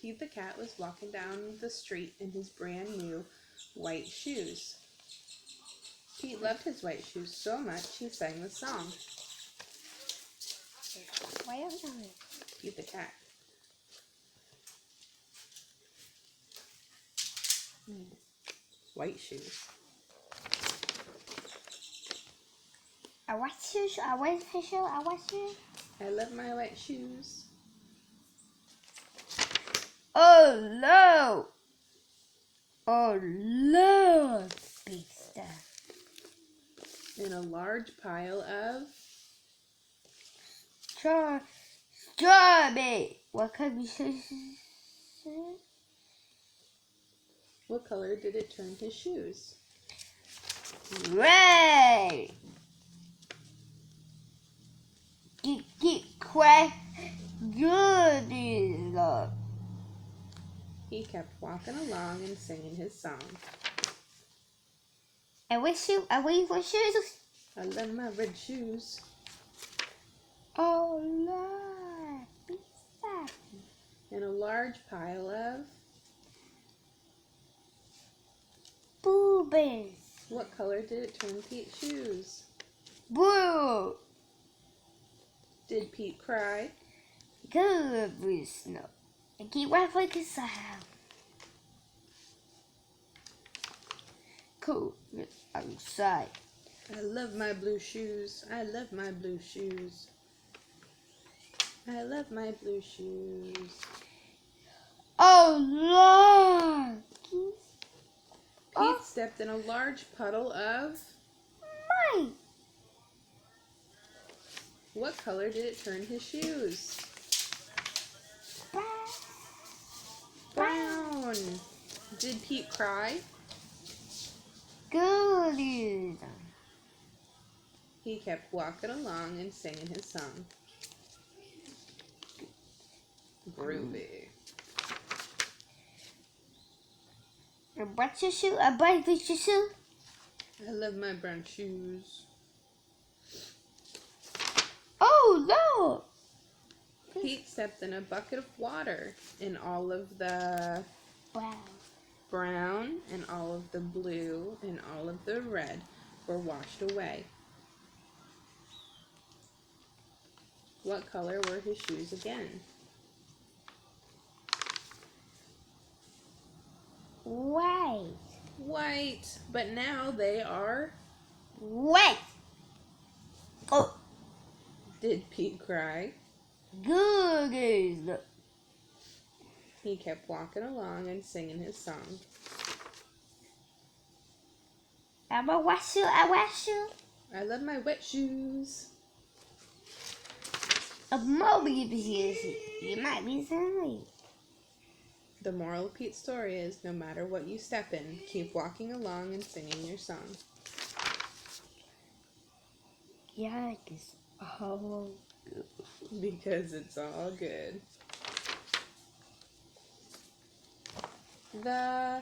Pete the cat was walking down the street in his brand new white shoes. Pete loved his white shoes so much he sang the song. Pete the cat. White shoes. I watch shoes. I watch shoes. I love my white shoes. Oh no! Oh no! Big stuff. In a large pile of Strawberry. What kind of shoes? what color did it turn his shoes? Red. Get quick. Good enough. He kept walking along and singing his song. I wish you. I wait for shoes. I love my red shoes. Oh no! Big stuff. In a large pile of Boobies. what color did it turn Pete's shoes? Blue. Did Pete cry? Good with snow. And keep laughing the sound. Cool. Outside. I love my blue shoes. I love my blue shoes. I love my blue shoes. Oh Lord! Pete stepped in a large puddle of My. what color did it turn his shoes? Brown. Did Pete cry? Good. He kept walking along and singing his song. Groovy. A bunch of shoes. A bunch of shoes. I love my brown shoes. Oh no! Pete stepped in a bucket of water, and all of the Wow. brown and all of the blue and all of the red were washed away. What color were his shoes again? White. White, but now they are. White. Oh. Did Pete cry? Good. He kept walking along and singing his song. I'm a wash you. I wash you. I love my wet shoes. A movie because you might be silly. The moral of Pete's story is no matter what you step in, keep walking along and singing your song. Yeah, it's all good. Because it's all good. The